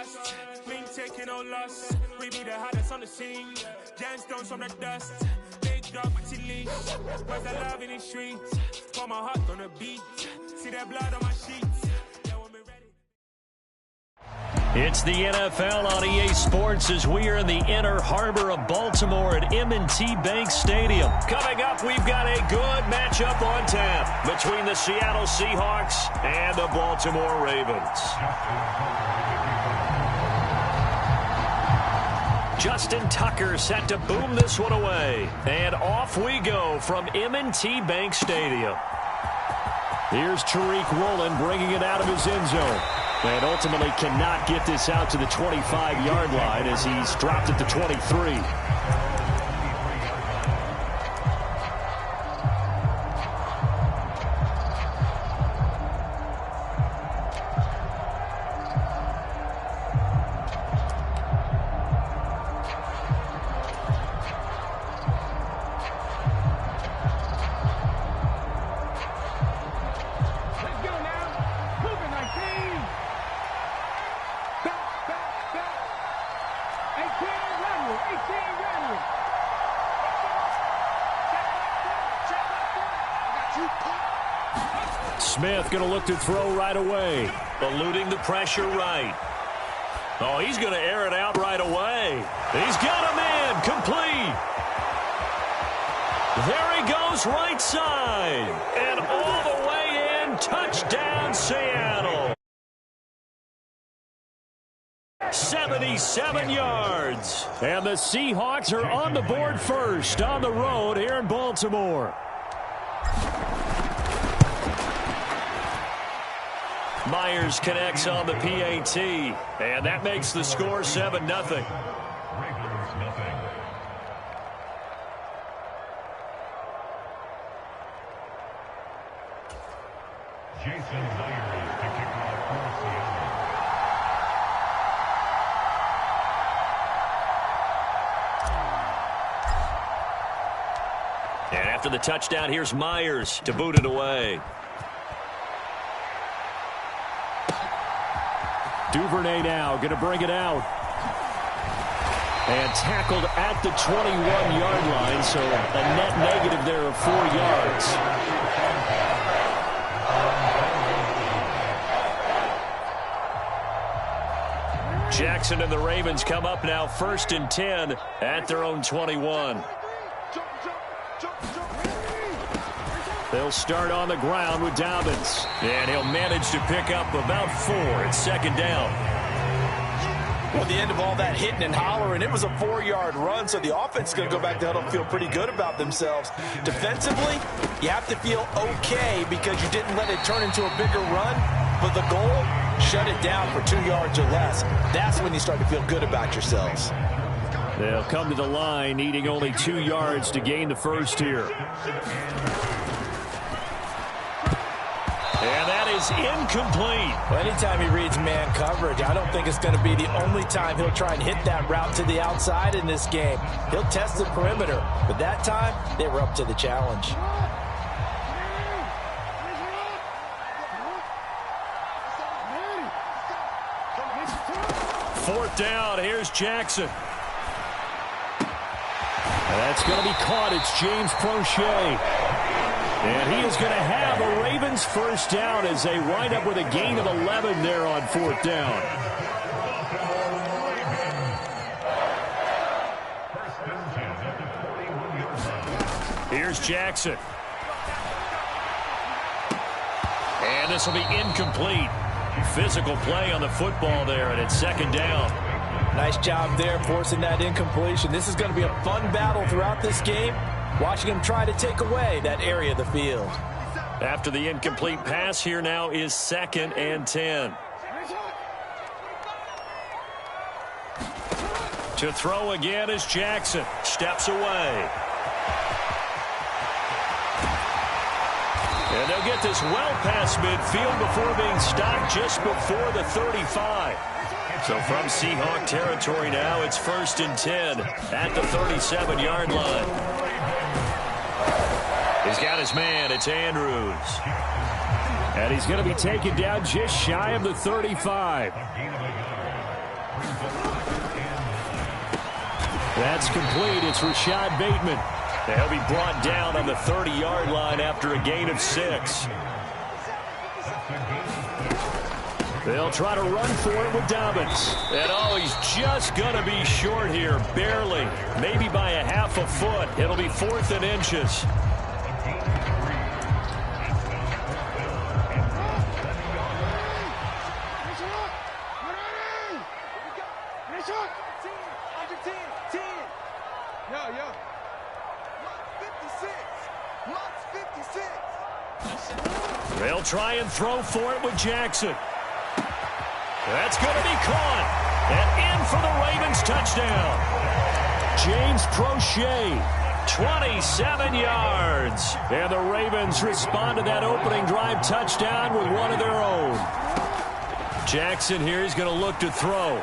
trust. We ain't taking no loss. We be the hottest on the scene. Gemstones from the dust. Big dog with your leash. Where's the love in the streets? Pour my heart on the beat. See that blood on my sheets. It's the NFL on EA Sports as we are in the inner harbor of Baltimore at M&T Bank Stadium. Coming up, we've got a good matchup on tap between the Seattle Seahawks and the Baltimore Ravens. Justin Tucker set to boom this one away. And off we go from M&T Bank Stadium. Here's Tariq Woolen bringing it out of his end zone. And ultimately cannot get this out to the 25-yard line as he's dropped at the 23. Smith going to look to throw right away. Eluding the pressure right. Oh, he's going to air it out right away. He's got him in. Complete. There he goes right side. And all the way in. Touchdown, Seattle. 77 yards. And the Seahawks are on the board first on the road here in Baltimore. Myers connects on the PAT, and that makes the score 7-0. Jason Myers to kick off for Seattle. And after the touchdown, here's Myers to boot it away. Duvernay now going to bring it out. And tackled at the 21-yard line, so a net negative there of 4 yards. Jackson and the Ravens come up now 1st and 10 at their own 21. They'll start on the ground with Dobbins. And he'll manage to pick up about 4 at 2nd down. Well, the end of all that hitting and hollering, it was a 4-yard run, so the offense is going to go back to huddle and feel pretty good about themselves. Defensively, you have to feel okay because you didn't let it turn into a bigger run. But the goal, shut it down for 2 yards or less. That's when you start to feel good about yourselves. They'll come to the line needing only 2 yards to gain the first here. And that is incomplete. Well, anytime he reads man coverage, I don't think it's going to be the only time he'll try and hit that route to the outside in this game. He'll test the perimeter, but that time they were up to the challenge. Fourth down, here's Jackson. And that's going to be caught. It's James Prochet. And he is going to have a Ravens first down as they wind up with a gain of 11 there on 4th down. Here's Jackson. And this will be incomplete. Physical play on the football there, and it's 2nd down. Nice job there forcing that incompletion. This is going to be a fun battle throughout this game. Watching him try to take away that area of the field. After the incomplete pass, here now is 2nd and 10. To throw again is Jackson. Steps away. And they'll get this well past midfield before being stopped just before the 35. So from Seahawk territory now, it's 1st and 10 at the 37-yard line. He's got his man. It's Andrews. And he's going to be taken down just shy of the 35. That's complete. It's Rashad Bateman. He'll be brought down on the 30-yard line after a gain of 6. They'll try to run for it with Dobbins. And, he's just going to be short here, barely. Maybe by a half a foot. It'll be 4th and inches. They'll try and throw for it with Jackson. That's going to be caught. And in for the Ravens touchdown. James Prochet, 27 yards. And the Ravens respond to that opening drive touchdown with one of their own. Jackson here is going to look to throw.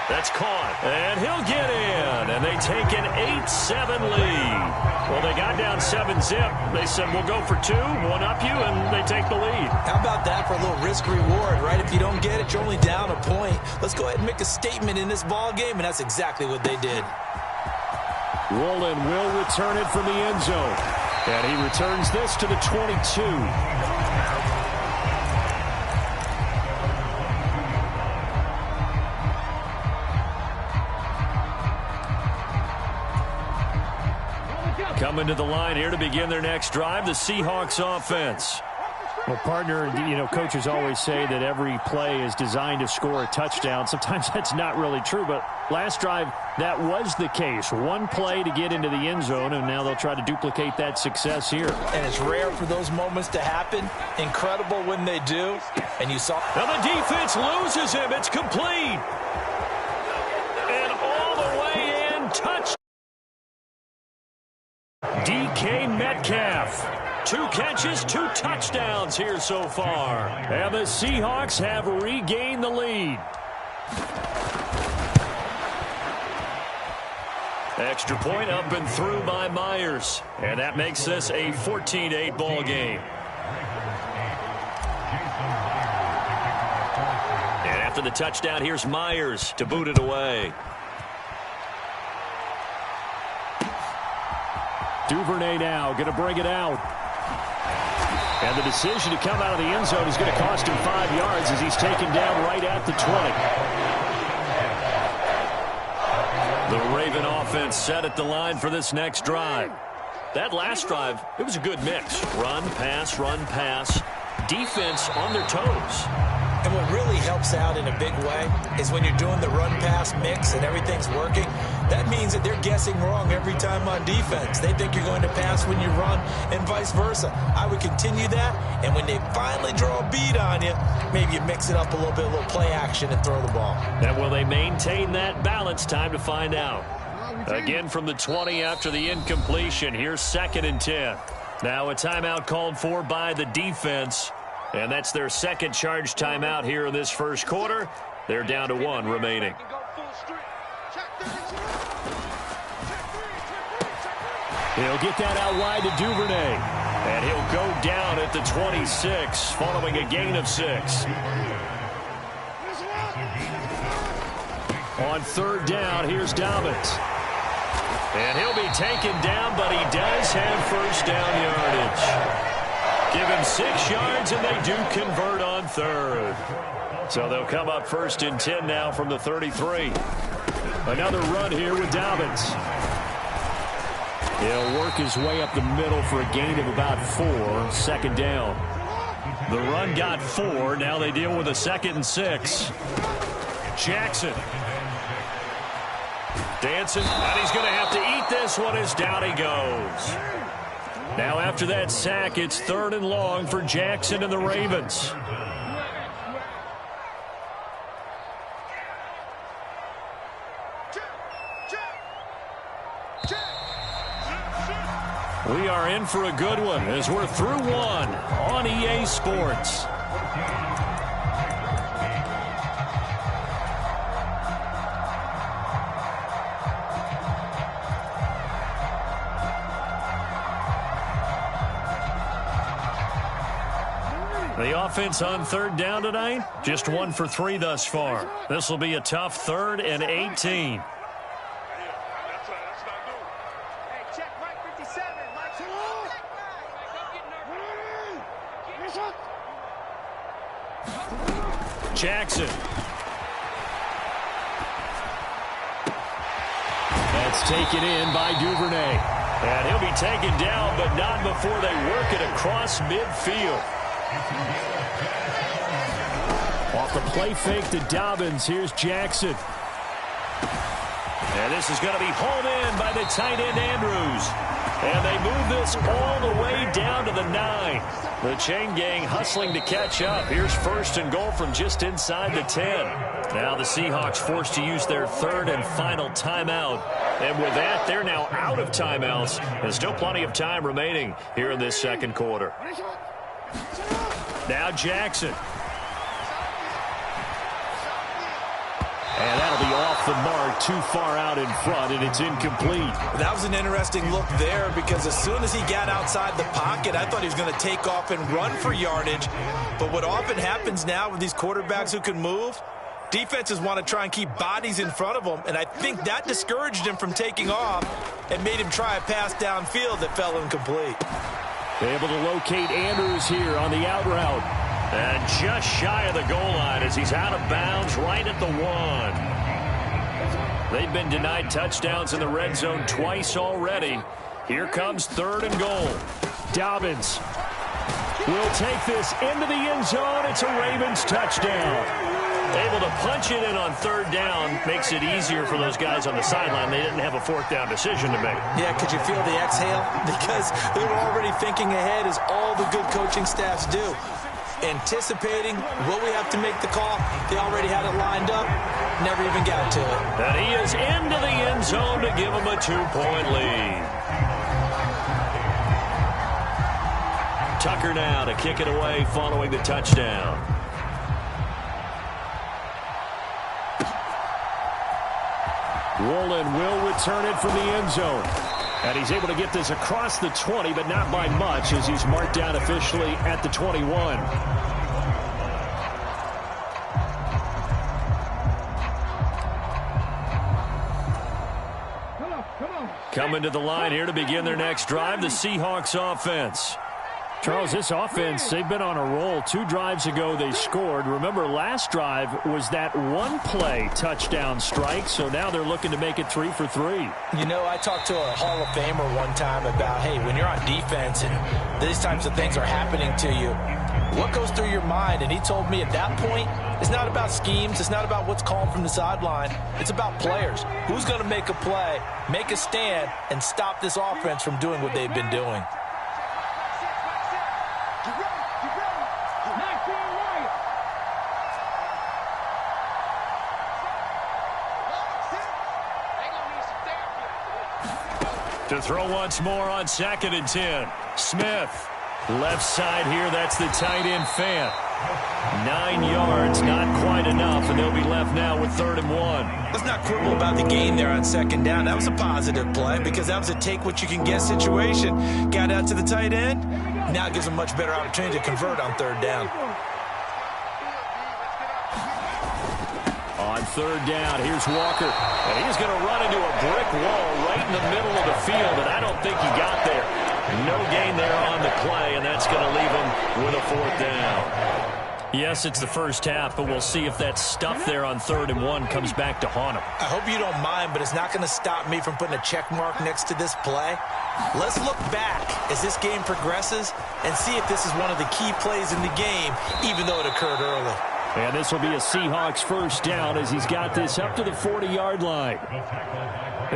That's caught. And he'll get in. And they take an 8-7 lead. Well, they got down 7-zip. They said, we'll go for 2, one up you, and they take the lead. How about that for a little risk-reward, right? If you don't get it, you're only down a point. Let's go ahead and make a statement in this ball game, and that's exactly what they did. Roland will return it from the end zone. And he returns this to the 22. Coming to the line here to begin their next drive, the Seahawks offense. Well, partner, coaches always say that every play is designed to score a touchdown. Sometimes that's not really true, but last drive, that was the case. One play to get into the end zone, and now they'll try to duplicate that success here. And it's rare for those moments to happen. Incredible when they do. And you saw... Now the defense loses him. It's complete. And all the way in, touchdown. DK Metcalf. 2 catches, 2 touchdowns here so far. And the Seahawks have regained the lead. Extra point up and through by Myers. And that makes this a 14-8 ball game. And after the touchdown, here's Myers to boot it away. Duvernay now going to bring it out. And the decision to come out of the end zone is going to cost him 5 yards as he's taken down right at the 20. The Raven offense set at the line for this next drive. That last drive, it was a good mix. Run, pass. Defense on their toes. And what really helps out in a big way is when you're doing the run-pass mix and everything's working, that means that they're guessing wrong every time on defense. They think you're going to pass when you run and vice versa. I would continue that, and when they finally draw a beat on you, maybe you mix it up a little bit, a little play action and throw the ball. And will they maintain that balance? Time to find out. Again from the 20 after the incompletion. Here's 2nd and 10. Now a timeout called for by the defense. And that's their second charge timeout here in this first quarter. They're down to 1 remaining. He'll get that out wide to Duvernay. And he'll go down at the 26 following a gain of 6. On 3rd down, here's Dobbins. And he'll be taken down, but he does have first down yardage. Give him 6 yards, and they do convert on 3rd. So they'll come up 1st and 10 now from the 33. Another run here with Dobbins. He'll work his way up the middle for a gain of about 4. 2nd down. The run got 4. Now they deal with a 2nd and 6. Jackson. Dancing, and he's going to have to eat this one as down he goes. Now after that sack, it's 3rd and long for Jackson and the Ravens. We are in for a good one as we're through 1 on EA Sports. The offense on third down tonight, just 1 for 3 thus far. This will be a tough 3rd and 18. Jackson. That's taken in by Duvernay. And he'll be taken down, but not before they work it across midfield. Off the play fake to Dobbins, here's Jackson. And this is going to be hauled in by the tight end Andrews. And they move this all the way down to the 9. The chain gang hustling to catch up. Here's 1st and goal from just inside the 10. Now the Seahawks forced to use their 3rd and final timeout. And with that, they're now out of timeouts. There's still plenty of time remaining here in this 2nd quarter. Now Jackson. And that'll be off the mark, too far out in front, and it's incomplete. That was an interesting look there because as soon as he got outside the pocket, I thought he was going to take off and run for yardage. But what often happens now with these quarterbacks who can move, defenses want to try and keep bodies in front of them, and I think that discouraged him from taking off and made him try a pass downfield that fell incomplete. Able to locate Andrews here on the out route. And just shy of the goal line as he's out of bounds right at the 1. They've been denied touchdowns in the red zone twice already. Here comes 3rd and goal. Dobbins will take this into the end zone. It's a Ravens touchdown. Able to punch it in on 3rd down makes it easier for those guys on the sideline. They didn't have a 4th down decision to make. Yeah, could you feel the exhale? Because they were already thinking ahead, as all the good coaching staffs do. Anticipating what we have to make the call. They already had it lined up. Never even got to it. And he is into the end zone to give him a 2-point lead. Tucker now to kick it away following the touchdown. Woolen will return it from the end zone. And he's able to get this across the 20, but not by much, as he's marked down officially at the 21. Coming to the line here to begin their next drive, the Seahawks offense. Charles, this offense, they've been on a roll. 2 drives ago, they scored. Remember, last drive was that 1-play touchdown strike, so now they're looking to make it 3 for 3. You know, I talked to a Hall of Famer one time about, hey, when you're on defense and these types of things are happening to you, what goes through your mind? And he told me at that point, it's not about schemes. It's not about what's called from the sideline. It's about players. Who's going to make a play, make a stand, and stop this offense from doing what they've been doing? To throw once more on 2nd and 10. Smith, left side here, that's the tight end Fant. 9 yards, not quite enough, and they'll be left now with 3rd and 1. Let's not quibble about the gain there on 2nd down. That was a positive play because that was a take-what-you-can-get situation. Got out to the tight end. Now it gives them a much better opportunity to convert on 3rd down. On 3rd down, here's Walker. And he's going to run into a brick wall right in the middle of the field, and I don't think he got there. No gain there on the play, and that's going to leave him with a 4th down. Yes, it's the first half, but we'll see if that stuff there on 3rd and 1 comes back to haunt him. I hope you don't mind, but it's not going to stop me from putting a check mark next to this play. Let's look back as this game progresses and see if this is one of the key plays in the game, even though it occurred early. And this will be a Seahawks 1st down as he's got this up to the 40-yard line.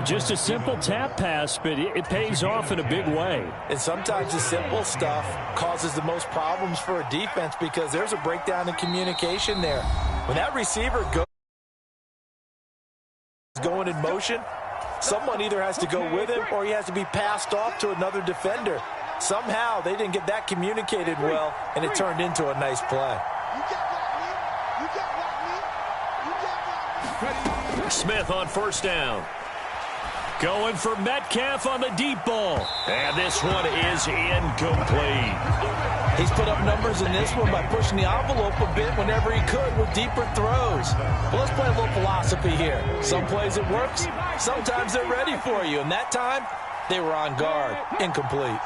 Just a simple tap pass, but it pays off in a big way. And sometimes the simple stuff causes the most problems for a defense because there's a breakdown in communication there. When that receiver goes going in motion, someone either has to go with him or he has to be passed off to another defender. Somehow they didn't get that communicated well, and it turned into a nice play. Smith on 1st down. Going for Metcalf on the deep ball. And this one is incomplete. He's put up numbers in this one by pushing the envelope a bit whenever he could with deeper throws. Well, let's play a little philosophy here. Some plays it works, sometimes they're ready for you, and that time they were on guard. Incomplete.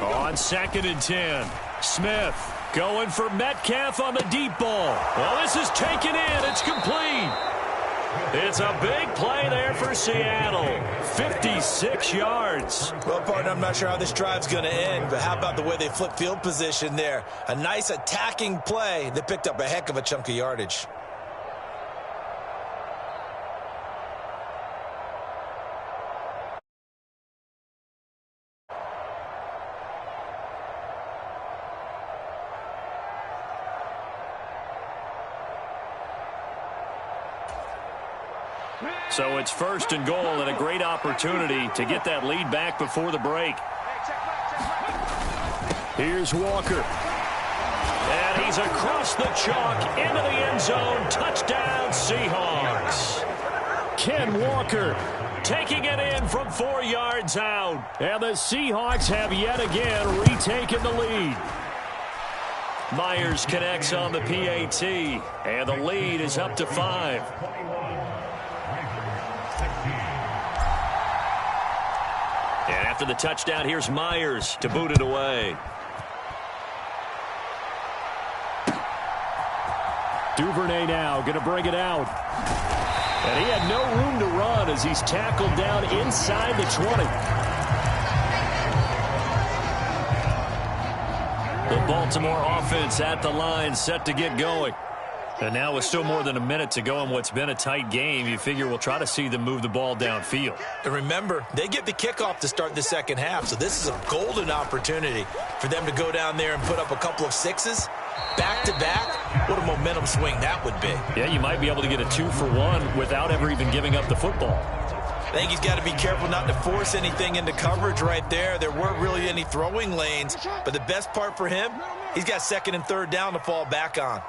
On 2nd and 10, Smith going for Metcalf on the deep ball. Well, this is taken in. It's complete. It's a big play there for Seattle. 56 yards. Well, partner, I'm not sure how this drive's going to end, but how about the way they flip field position there? A nice attacking play that picked up a heck of a chunk of yardage. So it's 1st and goal and a great opportunity to get that lead back before the break. Here's Walker. And he's across the chalk into the end zone. Touchdown, Seahawks. Ken Walker taking it in from 4 yards out. And the Seahawks have yet again retaken the lead. Myers connects on the PAT. And the lead is up to 5. And after the touchdown, here's Myers to boot it away. Duvernay now going to bring it out. And he had no room to run as he's tackled down inside the 20. The Baltimore offense at the line set to get going. And now with still more than a minute to go in what's been a tight game, you figure we'll try to see them move the ball downfield. And remember, they get the kickoff to start the second half, so this is a golden opportunity for them to go down there and put up a couple of sixes back-to-back. What a momentum swing that would be. Yeah, you might be able to get a 2-for-1 without ever even giving up the football. I think he's got to be careful not to force anything into coverage right there. There weren't really any throwing lanes, but the best part for him, he's got 2nd and 3rd down to fall back on.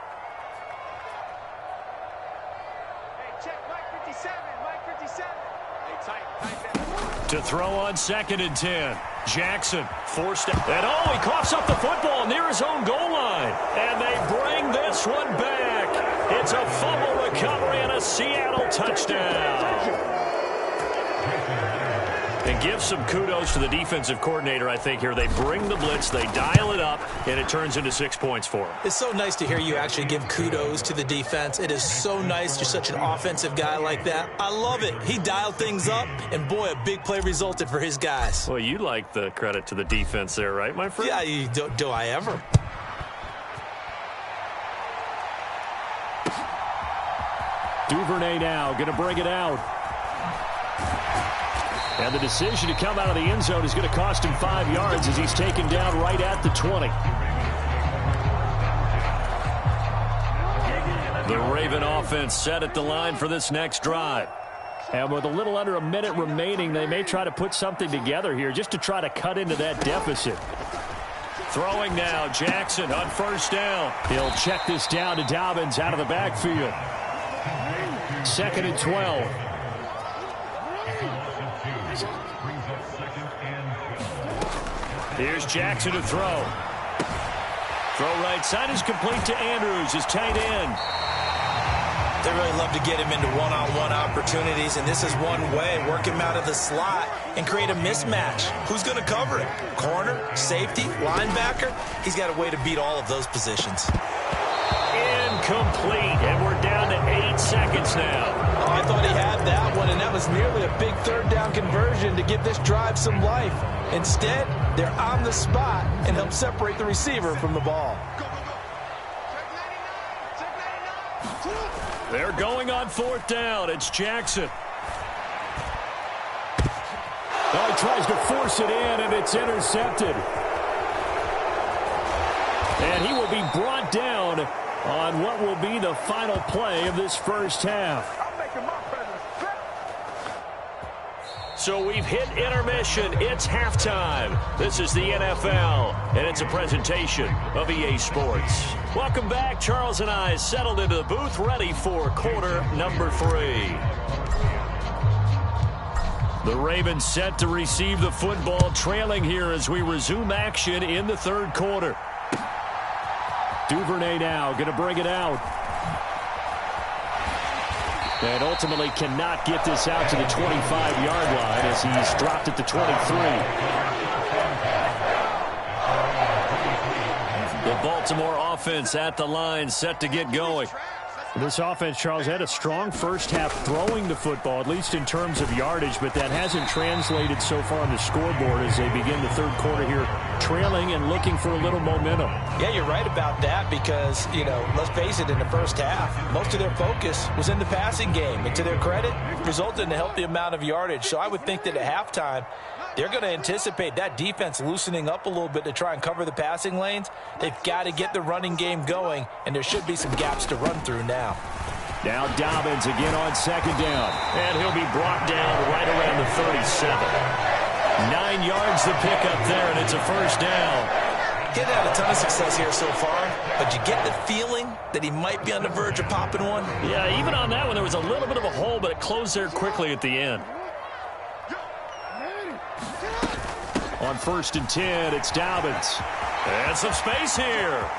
To throw on 2nd and 10. Jackson forced it. And he coughs up the football near his own goal line. And they bring this one back. It's a fumble recovery and a Seattle touchdown. And give some kudos to the defensive coordinator, I think, here. They bring the blitz, they dial it up, and it turns into 6 points for them. It's so nice to hear you actually give kudos to the defense. It is so nice you're such an offensive guy like that. I love it. He dialed things up, and boy, a big play resulted for his guys. Well, you like the credit to the defense there, right, my friend? Yeah, do I ever? Duvernay now going to bring it out. And the decision to come out of the end zone is going to cost him 5 yards as he's taken down right at the 20. The Raven offense set at the line for this next drive. And with a little under a minute remaining, they may try to put something together here just to try to cut into that deficit. Throwing now, Jackson on 1st down. He'll check this down to Dobbins out of the backfield. 2nd and 12. Here's Jackson to throw. Throw right side is complete to Andrews, his tight end. They really love to get him into one-on-one opportunities, and this is one way. Work him out of the slot and create a mismatch. Who's going to cover it? Corner, safety, linebacker? He's got a way to beat all of those positions. Incomplete, and we're down to 8 seconds now. Oh, I thought he had that one, and that was nearly a big 3rd down conversion to give this drive some life. Instead, they're on the spot and help separate the receiver from the ball. They're going on 4th down. It's Jackson. Oh, he tries to force it in, and it's intercepted. And he will be brought down on what will be the final play of this first half. So we've hit intermission. It's halftime. This is the NFL, and it's a presentation of EA Sports. Welcome back. Charles and I settled into the booth, ready for quarter number 3. The Ravens set to receive the football, trailing here as we resume action in the third quarter. Duvernay now going to bring it out. And ultimately cannot get this out to the 25-yard line as he's dropped at the 23. The Baltimore offense at the line, set to get going. This offense, Charles, had a strong first half throwing the football, at least in terms of yardage, but that hasn't translated so far on the scoreboard as they begin the third quarter here, trailing and looking for a little momentum. Yeah, you're right about that because, let's face it, in the first half, most of their focus was in the passing game. And to their credit, resulted in a healthy amount of yardage. So I would think that at halftime, they're going to anticipate that defense loosening up a little bit to try and cover the passing lanes. They've got to get the running game going, and there should be some gaps to run through now. Now Dobbins again on second down, and he'll be brought down right around the 37. 9 yards to pick up there, and it's a first down. He's had a ton of success here so far, but you get the feeling that he might be on the verge of popping one. Yeah, even on that one, there was a little bit of a hole, but it closed there quickly at the end. On 1st and 10, it's Dobbins. And some space here.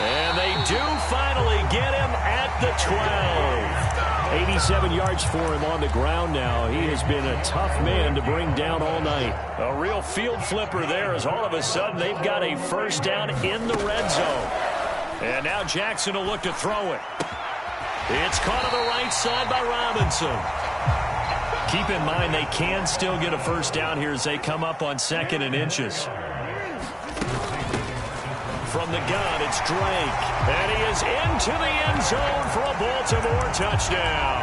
And they do finally get him at the 12. 87 yards for him on the ground now. He has been a tough man to bring down all night. A real field flipper there as all of a sudden they've got a first down in the red zone. And now Jackson will look to throw it. It's caught on the right side by Robinson. Keep in mind they can still get a first down here as they come up on 2nd and inches. From the gun, it's Drake. And he is into the end zone for a Baltimore touchdown.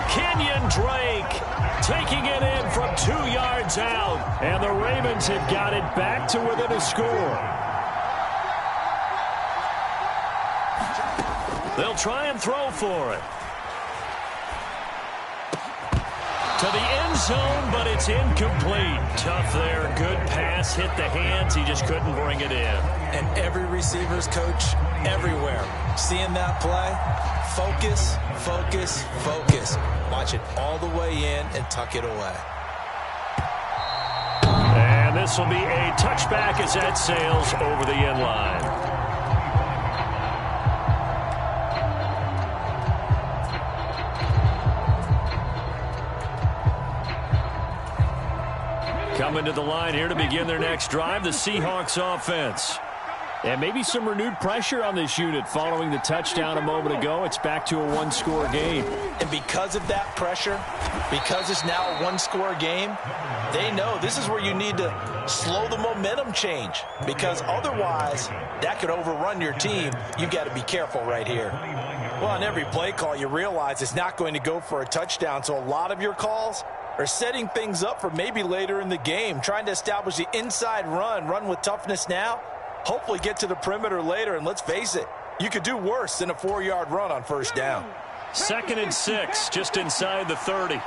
Kenyon Drake taking it in from 2 yards out. And the Ravens have got it back to within a score. They'll try and throw for it. To the end zone, but it's incomplete. Tough there. Good pass. Hit the hands. He just couldn't bring it in. And every receiver's coach everywhere. Seeing that play, focus, focus, focus. Watch it all the way in and tuck it away. And this will be a touchback as that sails over the end line. Coming to the line here to begin their next drive, the Seahawks offense. And maybe some renewed pressure on this unit following the touchdown a moment ago. It's back to a one-score game. And because of that pressure, because it's now a one-score game, they know this is where you need to slow the momentum change. Because otherwise, that could overrun your team. You've got to be careful right here. Well, on every play call, you realize it's not going to go for a touchdown. So a lot of your calls are setting things up for maybe later in the game, trying to establish the inside run with toughness now, hopefully get to the perimeter later, and let's face it, you could do worse than a 4-yard run on first down. 2nd and 6, just inside the 30.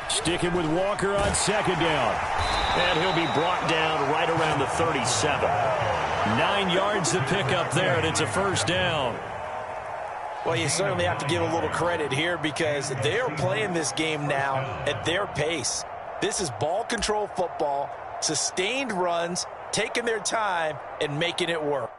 Sticking with Walker on 2nd down. And he'll be brought down right around the 37. 9 yards to pick up there, and it's a first down. Well, you certainly have to give a little credit here because they are playing this game now at their pace. This is ball control football, sustained runs, taking their time, and making it work.